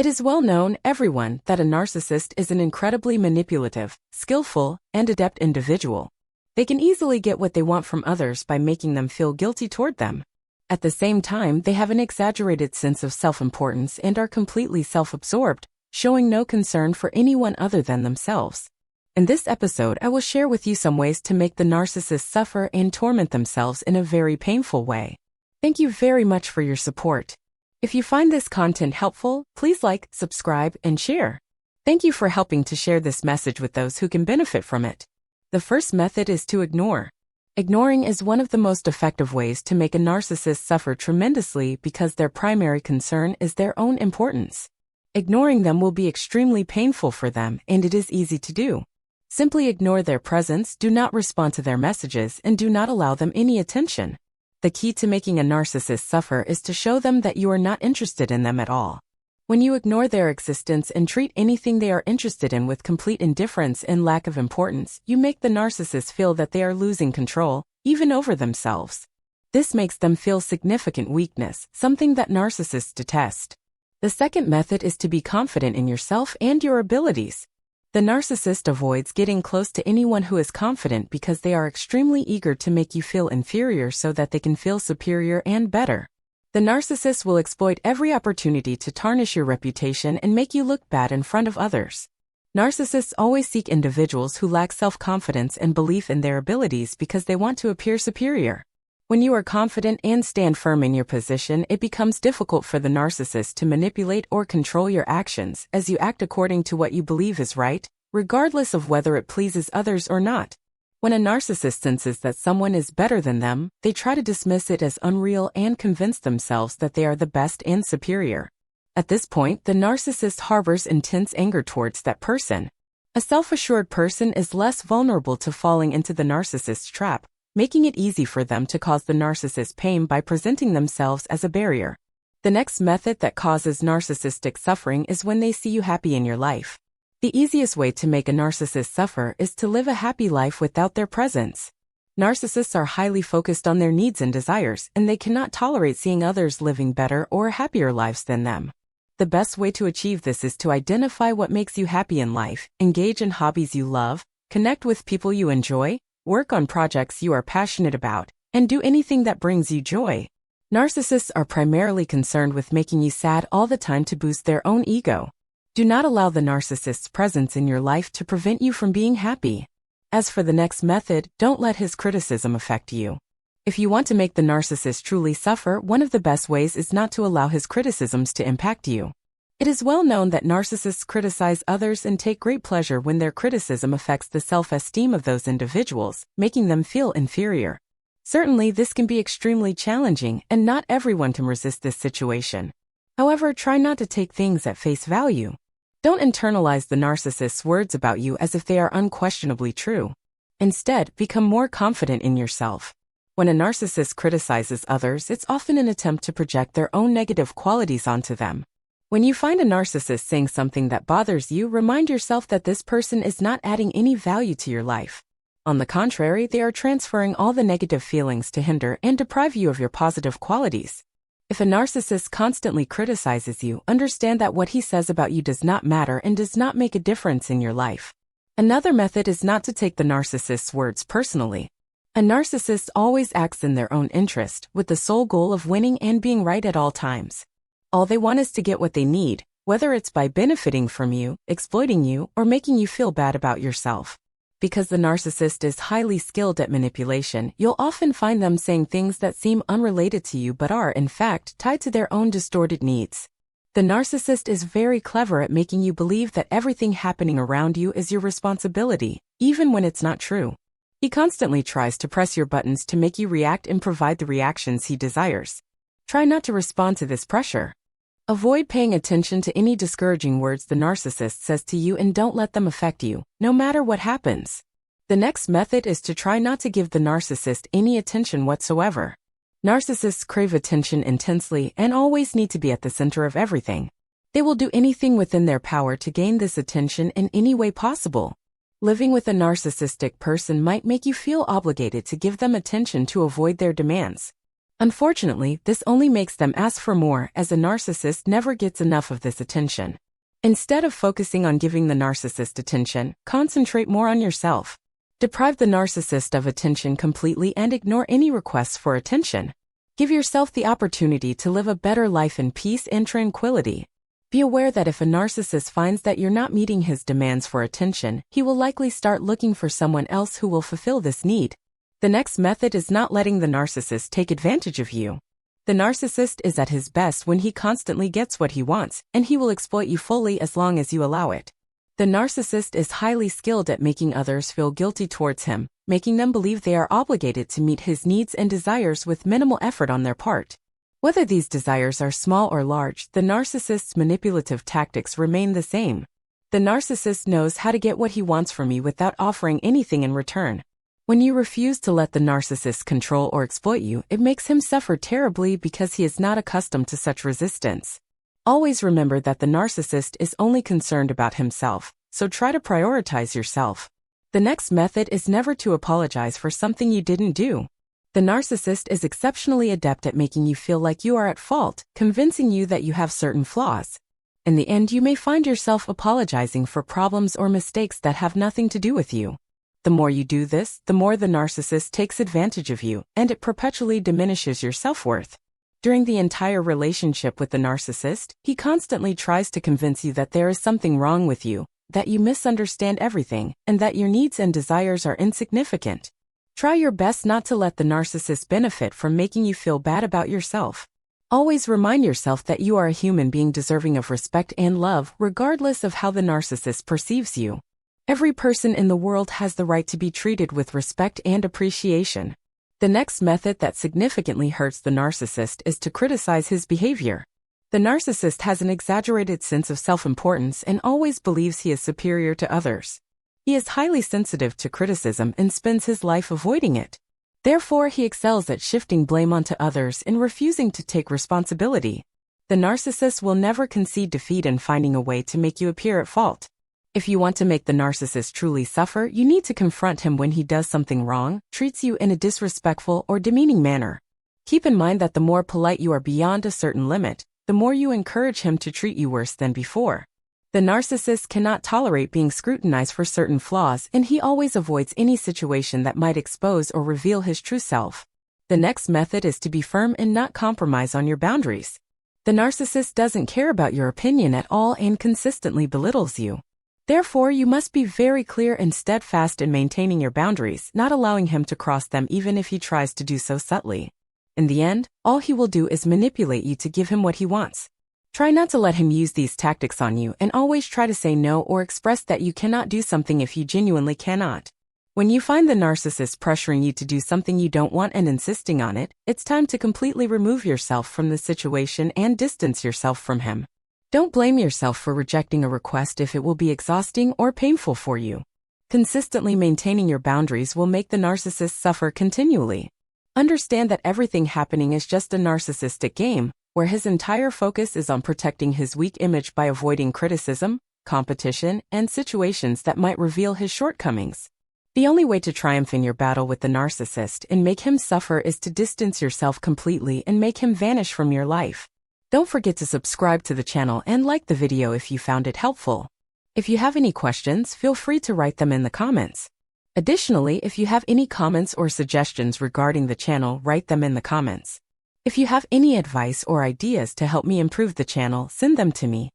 It is well known, everyone, that a narcissist is an incredibly manipulative, skillful, and adept individual. They can easily get what they want from others by making them feel guilty toward them. At the same time, they have an exaggerated sense of self-importance and are completely self-absorbed, showing no concern for anyone other than themselves. In this episode, I will share with you some ways to make the narcissist suffer and torment themselves in a very painful way. Thank you very much for your support. If you find this content helpful, please like, subscribe, and share. Thank you for helping to share this message with those who can benefit from it. The first method is to ignore. Ignoring is one of the most effective ways to make a narcissist suffer tremendously because their primary concern is their own importance. Ignoring them will be extremely painful for them, and it is easy to do. Simply ignore their presence, do not respond to their messages, and do not allow them any attention. The key to making a narcissist suffer is to show them that you are not interested in them at all. When you ignore their existence and treat anything they are interested in with complete indifference and lack of importance, you make the narcissist feel that they are losing control, even over themselves. This makes them feel significant weakness, something that narcissists detest. The second method is to be confident in yourself and your abilities. The narcissist avoids getting close to anyone who is confident because they are extremely eager to make you feel inferior so that they can feel superior and better. The narcissist will exploit every opportunity to tarnish your reputation and make you look bad in front of others. Narcissists always seek individuals who lack self-confidence and belief in their abilities because they want to appear superior. When you are confident and stand firm in your position, it becomes difficult for the narcissist to manipulate or control your actions as you act according to what you believe is right, regardless of whether it pleases others or not. When a narcissist senses that someone is better than them, they try to dismiss it as unreal and convince themselves that they are the best and superior. At this point, the narcissist harbors intense anger towards that person. A self-assured person is less vulnerable to falling into the narcissist's trap, making it easy for them to cause the narcissist pain by presenting themselves as a barrier. The next method that causes narcissistic suffering is when they see you happy in your life. The easiest way to make a narcissist suffer is to live a happy life without their presence. Narcissists are highly focused on their needs and desires, and they cannot tolerate seeing others living better or happier lives than them. The best way to achieve this is to identify what makes you happy in life, engage in hobbies you love, connect with people you enjoy, work on projects you are passionate about, and do anything that brings you joy. Narcissists are primarily concerned with making you sad all the time to boost their own ego. Do not allow the narcissist's presence in your life to prevent you from being happy. As for the next method, don't let his criticism affect you. If you want to make the narcissist truly suffer, one of the best ways is not to allow his criticisms to impact you. It is well known that narcissists criticize others and take great pleasure when their criticism affects the self-esteem of those individuals, making them feel inferior. Certainly, this can be extremely challenging, and not everyone can resist this situation. However, try not to take things at face value. Don't internalize the narcissist's words about you as if they are unquestionably true. Instead, become more confident in yourself. When a narcissist criticizes others, it's often an attempt to project their own negative qualities onto them. When you find a narcissist saying something that bothers you, remind yourself that this person is not adding any value to your life. On the contrary, they are transferring all the negative feelings to hinder and deprive you of your positive qualities. If a narcissist constantly criticizes you, understand that what he says about you does not matter and does not make a difference in your life. Another method is not to take the narcissist's words personally. A narcissist always acts in their own interest, with the sole goal of winning and being right at all times. All they want is to get what they need, whether it's by benefiting from you, exploiting you, or making you feel bad about yourself. Because the narcissist is highly skilled at manipulation, you'll often find them saying things that seem unrelated to you but are, in fact, tied to their own distorted needs. The narcissist is very clever at making you believe that everything happening around you is your responsibility, even when it's not true. He constantly tries to press your buttons to make you react and provide the reactions he desires. Try not to respond to this pressure. Avoid paying attention to any discouraging words the narcissist says to you and don't let them affect you, no matter what happens. The next method is to try not to give the narcissist any attention whatsoever. Narcissists crave attention intensely and always need to be at the center of everything. They will do anything within their power to gain this attention in any way possible. Living with a narcissistic person might make you feel obligated to give them attention to avoid their demands. Unfortunately, this only makes them ask for more, as a narcissist never gets enough of this attention. Instead of focusing on giving the narcissist attention, concentrate more on yourself. Deprive the narcissist of attention completely and ignore any requests for attention. Give yourself the opportunity to live a better life in peace and tranquility. Be aware that if a narcissist finds that you're not meeting his demands for attention, he will likely start looking for someone else who will fulfill this need. The next method is not letting the narcissist take advantage of you. The narcissist is at his best when he constantly gets what he wants, and he will exploit you fully as long as you allow it. The narcissist is highly skilled at making others feel guilty towards him, making them believe they are obligated to meet his needs and desires with minimal effort on their part. Whether these desires are small or large, the narcissist's manipulative tactics remain the same. The narcissist knows how to get what he wants from you without offering anything in return. When you refuse to let the narcissist control or exploit you, it makes him suffer terribly because he is not accustomed to such resistance. Always remember that the narcissist is only concerned about himself, so try to prioritize yourself. The next method is never to apologize for something you didn't do. The narcissist is exceptionally adept at making you feel like you are at fault, convincing you that you have certain flaws. In the end, you may find yourself apologizing for problems or mistakes that have nothing to do with you. The more you do this, the more the narcissist takes advantage of you, and it perpetually diminishes your self-worth. During the entire relationship with the narcissist, he constantly tries to convince you that there is something wrong with you, that you misunderstand everything, and that your needs and desires are insignificant. Try your best not to let the narcissist benefit from making you feel bad about yourself. Always remind yourself that you are a human being deserving of respect and love, regardless of how the narcissist perceives you. Every person in the world has the right to be treated with respect and appreciation. The next method that significantly hurts the narcissist is to criticize his behavior. The narcissist has an exaggerated sense of self-importance and always believes he is superior to others. He is highly sensitive to criticism and spends his life avoiding it. Therefore, he excels at shifting blame onto others and refusing to take responsibility. The narcissist will never concede defeat in finding a way to make you appear at fault. If you want to make the narcissist truly suffer, you need to confront him when he does something wrong, treats you in a disrespectful or demeaning manner. Keep in mind that the more polite you are beyond a certain limit, the more you encourage him to treat you worse than before. The narcissist cannot tolerate being scrutinized for certain flaws, and he always avoids any situation that might expose or reveal his true self. The next method is to be firm and not compromise on your boundaries. The narcissist doesn't care about your opinion at all and consistently belittles you. Therefore, you must be very clear and steadfast in maintaining your boundaries, not allowing him to cross them even if he tries to do so subtly. In the end, all he will do is manipulate you to give him what he wants. Try not to let him use these tactics on you, and always try to say no or express that you cannot do something if you genuinely cannot. When you find the narcissist pressuring you to do something you don't want and insisting on it, it's time to completely remove yourself from the situation and distance yourself from him. Don't blame yourself for rejecting a request if it will be exhausting or painful for you. Consistently maintaining your boundaries will make the narcissist suffer continually. Understand that everything happening is just a narcissistic game, where his entire focus is on protecting his weak image by avoiding criticism, competition, and situations that might reveal his shortcomings. The only way to triumph in your battle with the narcissist and make him suffer is to distance yourself completely and make him vanish from your life. Don't forget to subscribe to the channel and like the video if you found it helpful. If you have any questions, feel free to write them in the comments. Additionally, if you have any comments or suggestions regarding the channel, write them in the comments. If you have any advice or ideas to help me improve the channel, send them to me.